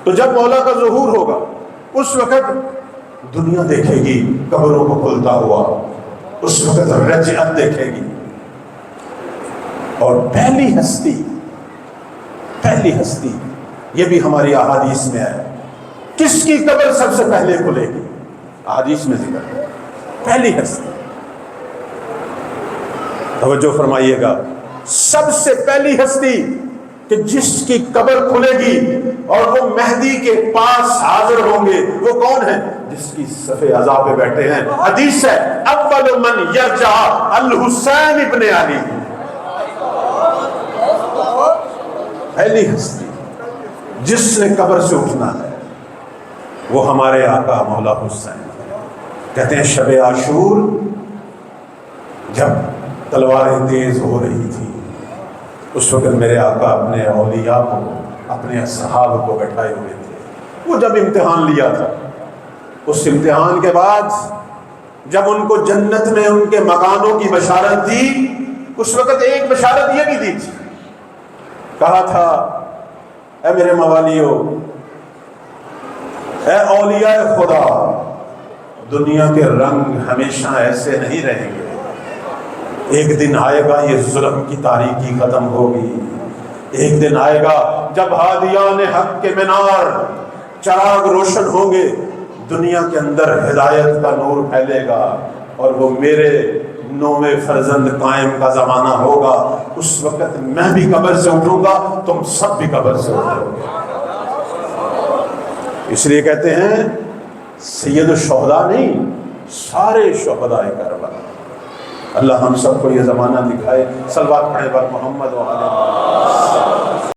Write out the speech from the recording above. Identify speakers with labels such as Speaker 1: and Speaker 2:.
Speaker 1: تو جب مولا کا ظہور ہوگا اس وقت دنیا دیکھے گی قبروں کو کھلتا ہوا، اس وقت رجعت دیکھے گی، اور پہلی ہستی یہ بھی ہماری احادیث میں ہے، کس کی قبر سب سے پہلے کھلے گی؟ احادیث میں ذکر ہے پہلی ہستی، توجہ فرمائیے گا، سب سے پہلی ہستی کہ جس کی قبر کھلے گی اور وہ مہدی کے پاس حاضر ہوں گے، وہ کون ہے؟ جس کی صف عزا پہ بیٹھے ہیں، حدیث ہے اول من یرجع الحسین ابن علی، پہلی ہستی جس نے قبر سے اٹھنا ہے وہ ہمارے آقا مولا حسین۔ کہتے ہیں شب عاشور جب تلواریں تیز ہو رہی تھی اس وقت میرے آقا اپنے اولیاء کو، اپنے اصحاب کو بیٹھائے ہوئے تھے۔ وہ جب امتحان لیا تھا، اس امتحان کے بعد جب ان کو جنت میں ان کے مکانوں کی بشارت دی، اس وقت ایک بشارت یہ بھی دی تھی، کہا تھا اے میرے موالیو، اے اولیاء خدا، دنیا کے رنگ ہمیشہ ایسے نہیں رہیں گے، ایک دن آئے گا یہ ظلم کی تاریکی ختم ہوگی، ایک دن آئے گا جب ہادیان حق کے مینار چراغ روشن ہوں گے، دنیا کے اندر ہدایت کا نور پھیلے گا، اور وہ میرے نویں فرزند قائم کا زمانہ ہوگا، اس وقت میں بھی قبر سے اٹھوں گا، تم سب بھی قبر سے اٹھو گے۔ اس لیے کہتے ہیں سید الشہداء نہیں، سارے شہداء کربلا۔ اللہ ہم سب کو یہ زمانہ دکھائے۔ صلوات پڑھیں بر محمد و آل محمد۔